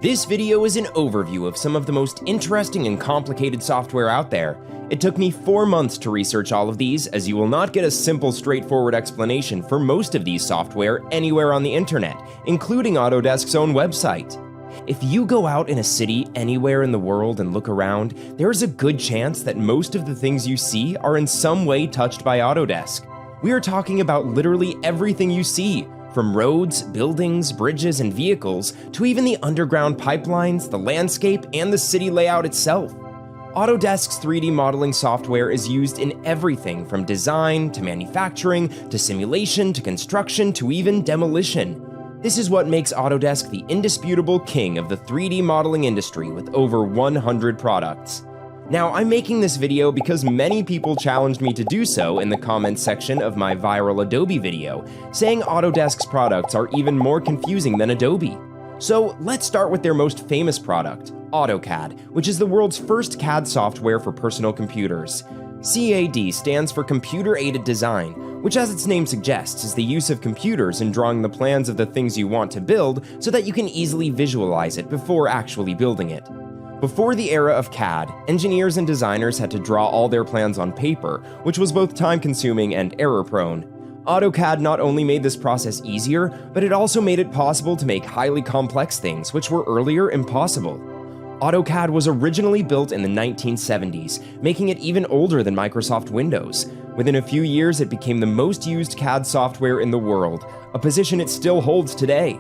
This video is an overview of some of the most interesting and complicated software out there. It took me 4 months to research all of these, as you will not get a simple, straightforward explanation for most of these software anywhere on the internet, including Autodesk's own website. If you go out in a city anywhere in the world and look around, there's a good chance that most of the things you see are in some way touched by Autodesk. We are talking about literally everything you see, from roads, buildings, bridges, and vehicles, to even the underground pipelines, the landscape, and the city layout itself. Autodesk's 3D modeling software is used in everything from design, to manufacturing, to simulation, to construction, to even demolition. This is what makes Autodesk the indisputable king of the 3D modeling industry with over 100 products. Now, I'm making this video because many people challenged me to do so in the comments section of my viral Adobe video, saying Autodesk's products are even more confusing than Adobe. So let's start with their most famous product, Autocad, which is the world's first CAD software for personal computers. CAD stands for Computer-Aided Design, which, as its name suggests, is the use of computers in drawing the plans of the things you want to build so that you can easily visualize it before actually building it. Before the era of CAD, engineers and designers had to draw all their plans on paper, which was both time-consuming and error-prone. AutoCAD not only made this process easier, but it also made it possible to make highly complex things which were earlier impossible. AutoCAD was originally built in the 1970s, making it even older than Microsoft Windows. Within a few years, it became the most used CAD software in the world, a position it still holds today.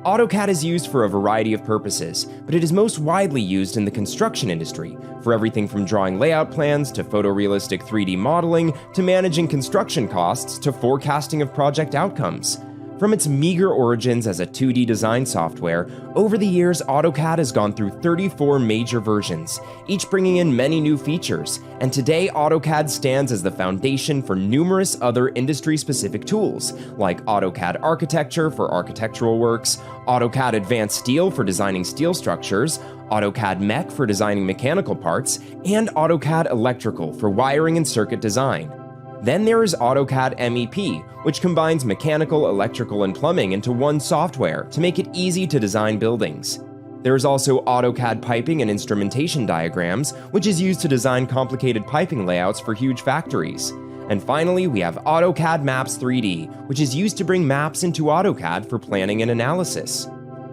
AutoCAD is used for a variety of purposes, but it is most widely used in the construction industry, for everything from drawing layout plans to photorealistic 3D modeling, to managing construction costs, to forecasting of project outcomes. From its meager origins as a 2D design software, over the years AutoCAD has gone through 34 major versions, each bringing in many new features, and today AutoCAD stands as the foundation for numerous other industry-specific tools, like AutoCAD Architecture for architectural works, AutoCAD Advanced Steel for designing steel structures, AutoCAD Mep for designing mechanical parts, and AutoCAD Electrical for wiring and circuit design. Then there is AutoCAD MEP, which combines mechanical, electrical, and plumbing into one software to make it easy to design buildings. There is also AutoCAD Piping and Instrumentation Diagrams, which is used to design complicated piping layouts for huge factories. And finally, we have AutoCAD Maps 3D, which is used to bring maps into AutoCAD for planning and analysis.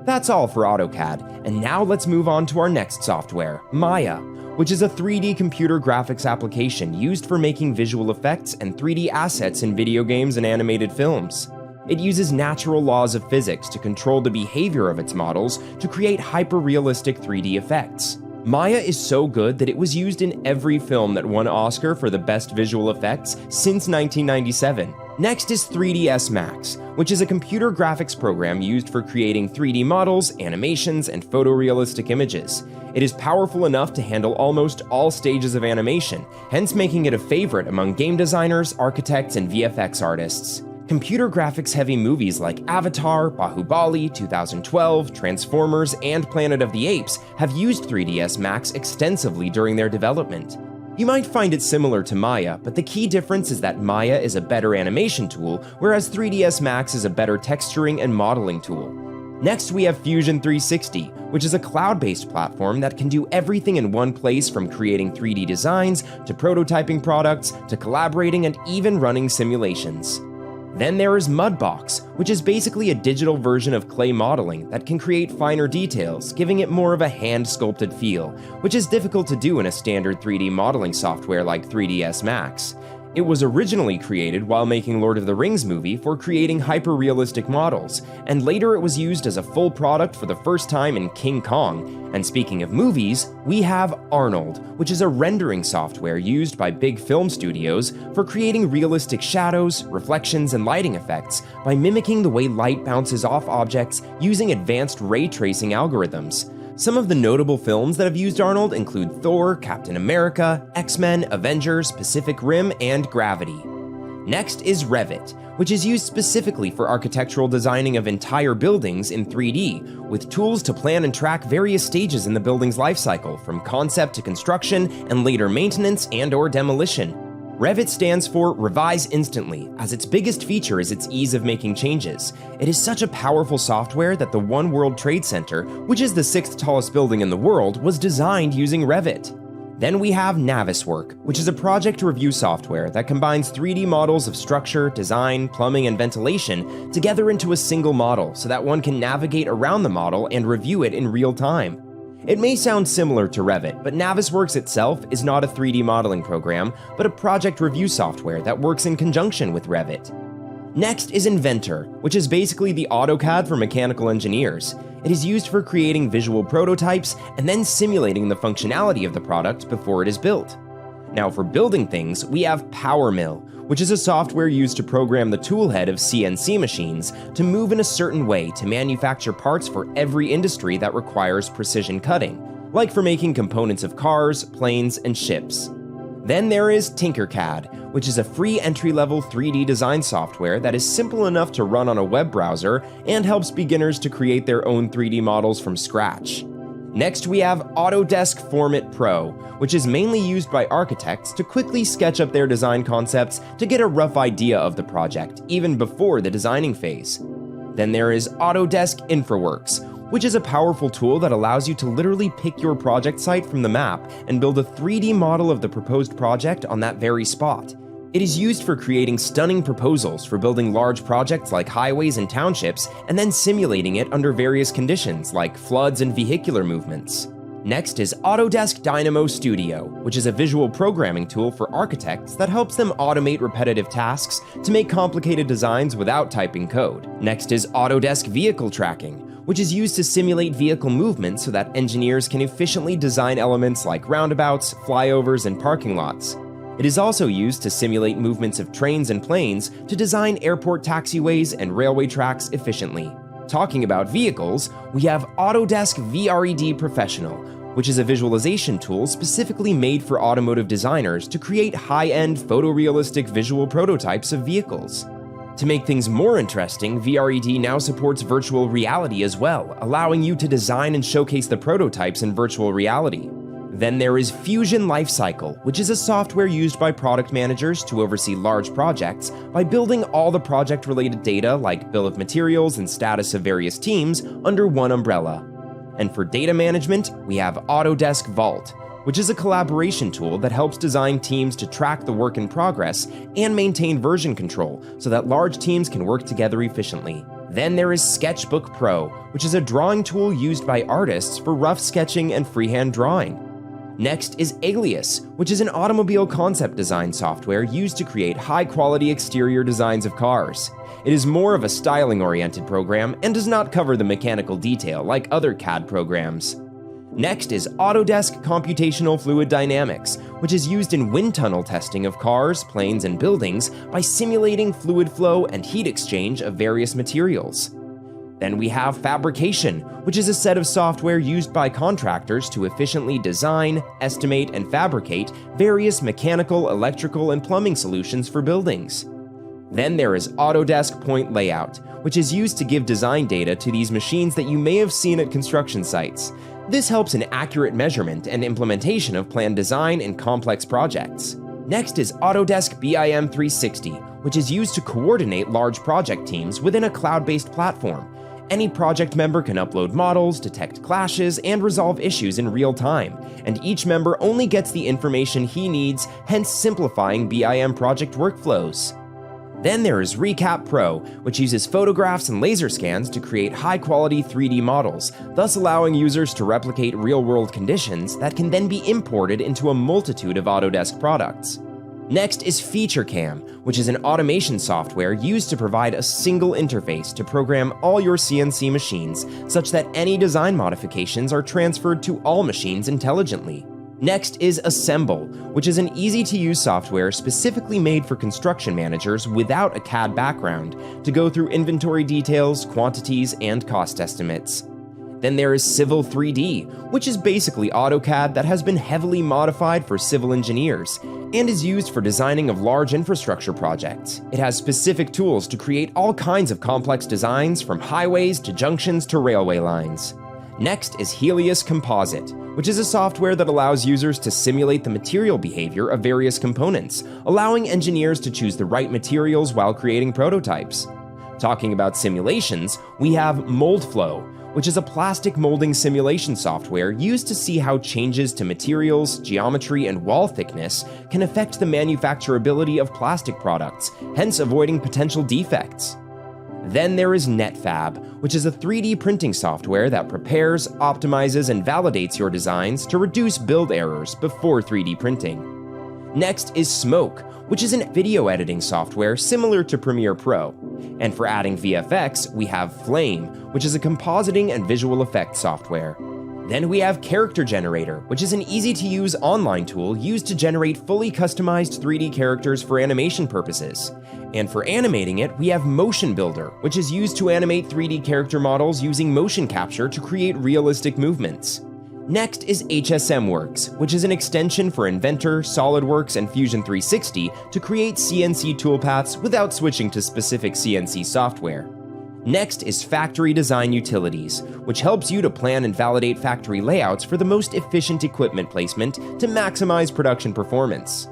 That's all for AutoCAD, and now let's move on to our next software, Maya, which is a 3D computer graphics application used for making visual effects and 3D assets in video games and animated films. It uses natural laws of physics to control the behavior of its models to create hyper-realistic 3D effects. Maya is so good that it was used in every film that won Oscar for the best visual effects since 1997. Next is 3ds Max, which is a computer graphics program used for creating 3D models, animations, and photorealistic images. It is powerful enough to handle almost all stages of animation, hence making it a favorite among game designers, architects, and VFX artists. Computer graphics-heavy movies like Avatar, Bahubali, 2012, Transformers, and Planet of the Apes have used 3ds Max extensively during their development. You might find it similar to Maya, but the key difference is that Maya is a better animation tool, whereas 3ds Max is a better texturing and modeling tool. Next, we have Fusion 360, which is a cloud-based platform that can do everything in one place, from creating 3D designs, to prototyping products, to collaborating and even running simulations. Then there is Mudbox, which is basically a digital version of clay modeling that can create finer details, giving it more of a hand-sculpted feel, which is difficult to do in a standard 3D modeling software like 3ds Max. It was originally created while making Lord of the Rings movie for creating hyper-realistic models, and later it was used as a full product for the first time in King Kong. And speaking of movies, we have Arnold, which is a rendering software used by big film studios for creating realistic shadows, reflections, and lighting effects by mimicking the way light bounces off objects using advanced ray tracing algorithms. Some of the notable films that have used Arnold include Thor, Captain America, X-Men, Avengers, Pacific Rim, and Gravity. Next is Revit, which is used specifically for architectural designing of entire buildings in 3D, with tools to plan and track various stages in the building's lifecycle, from concept to construction and later maintenance and/or demolition. Revit stands for Revise Instantly, as its biggest feature is its ease of making changes. It is such a powerful software that the One World Trade Center, which is the 6th tallest building in the world, was designed using Revit. Then we have Naviswork, which is a project review software that combines 3D models of structure, design, plumbing, and ventilation together into a single model so that one can navigate around the model and review it in real time. It may sound similar to Revit, but Navisworks itself is not a 3D modeling program, but a project review software that works in conjunction with Revit. Next is Inventor, which is basically the Autocad for mechanical engineers. It is used for creating visual prototypes and then simulating the functionality of the product before it is built. Now for building things, we have PowerMill, which is a software used to program the toolhead of CNC machines to move in a certain way to manufacture parts for every industry that requires precision cutting, like for making components of cars, planes, and ships. Then there is Tinkercad, which is a free entry-level 3D design software that is simple enough to run on a web browser and helps beginners to create their own 3D models from scratch. Next, we have Autodesk Formit Pro, which is mainly used by architects to quickly sketch up their design concepts to get a rough idea of the project, even before the designing phase. Then there is Autodesk Infraw, which is a powerful tool that allows you to literally pick your project site from the map and build a 3D model of the proposed project on that very spot. It is used for creating stunning proposals for building large projects like highways and townships, and then simulating it under various conditions like floods and vehicular movements. Next is Autodesk Dynamo Studio, which is a visual programming tool for architects that helps them automate repetitive tasks to make complicated designs without typing code. Next is Autodesk Vehicle Tracking, which is used to simulate vehicle movement so that engineers can efficiently design elements like roundabouts, flyovers, and parking lots. It is also used to simulate movements of trains and planes to design airport taxiways and railway tracks efficiently. Talking about vehicles, we have Autodesk Vred Professional, which is a visualization tool specifically made for automotive designers to create high-end photorealistic visual prototypes of vehicles. To make things more interesting, Vred now supports virtual reality as well, allowing you to design and showcase the prototypes in virtual reality. Then there is Fusion Lifecycle, which is a software used by product managers to oversee large projects by building all the project-related data like bill of materials and status of various teams under one umbrella. And for data management, we have Autodesk Vault, which is a collaboration tool that helps design teams to track the work in progress and maintain version control so that large teams can work together efficiently. Then there is Sketchbook Pro, which is a drawing tool used by artists for rough sketching and freehand drawing. Next is Alias, which is an automobile concept design software used to create high-quality exterior designs of cars. It is more of a styling-oriented program and does not cover the mechanical detail like other CAD programs. Next is Autodesk Computational Fluid Dynamics, which is used in wind tunnel testing of cars, planes, and buildings by simulating fluid flow and heat exchange of various materials. Then we have Fabrication, which is a set of software used by contractors to efficiently design, estimate, and fabricate various mechanical, electrical, and plumbing solutions for buildings. Then there is Autodesk Point Layout, which is used to give design data to these machines that you may have seen at construction sites. This helps in accurate measurement and implementation of planned design in complex projects. Next is Autodesk Bim360, which is used to coordinate large project teams within a cloud-based platform. Any project member can upload models, detect clashes, and resolve issues in real time, and each member only gets the information he needs, hence simplifying BIM project workflows. Then there is Recap Pro, which uses photographs and laser scans to create high-quality 3D models, thus allowing users to replicate real-world conditions that can then be imported into a multitude of Autodesk products. Next is FeatureCam, which is an automation software used to provide a single interface to program all your CNC machines such that any design modifications are transferred to all machines intelligently. Next is Assemble, which is an easy-to-use software specifically made for construction managers without a CAD background to go through inventory details, quantities, and cost estimates. Then there is Civil 3D, which is basically AutoCAD that has been heavily modified for civil engineers and is used for designing of large infrastructure projects. It has specific tools to create all kinds of complex designs from highways to junctions to railway lines. Next is Helios Composite, which is a software that allows users to simulate the material behavior of various components, allowing engineers to choose the right materials while creating prototypes. Talking about simulations, we have Moldflow, which is a plastic molding simulation software used to see how changes to materials, geometry, and wall thickness can affect the manufacturability of plastic products, hence avoiding potential defects. Then there is NetFab, which is a 3D printing software that prepares, optimizes, and validates your designs to reduce build errors before 3D printing. Next is Smoke, which is a video editing software similar to Premiere Pro. And for adding VFX, we have Flame, which is a compositing and visual effects software. Then we have Character Generator, which is an easy-to-use online tool used to generate fully customized 3D characters for animation purposes. And for animating it, we have Motion Builder, which is used to animate 3D character models using motion capture to create realistic movements. Next is Hsm Works, which is an extension for Inventor, SolidWorks, and Fusion 360 to create CNC toolpaths without switching to specific CNC software. Next is Factory Design Utilities, which helps you to plan and validate factory layouts for the most efficient equipment placement to maximize production performance.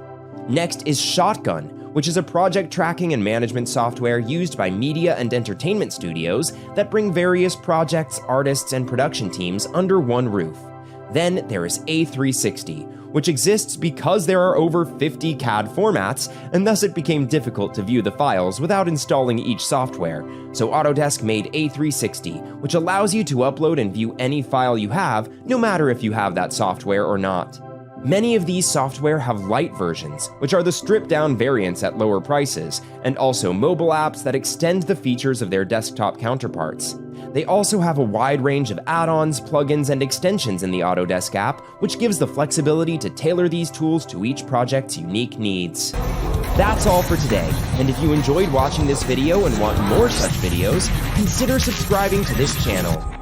Next is Shotgun, which is a project tracking and management software used by media and entertainment studios that bring various projects, artists, and production teams under one roof. Then there is A360, which exists because there are over 50 CAD formats, and thus it became difficult to view the files without installing each software. So Autodesk made A360, which allows you to upload and view any file you have, no matter if you have that software or not. Many of these software have light versions, which are the stripped-down variants at lower prices, and also mobile apps that extend the features of their desktop counterparts. They also have a wide range of add-ons, plugins, and extensions in the Autodesk app, which gives the flexibility to tailor these tools to each project's unique needs. That's all for today, and if you enjoyed watching this video and want more such videos, consider subscribing to this channel.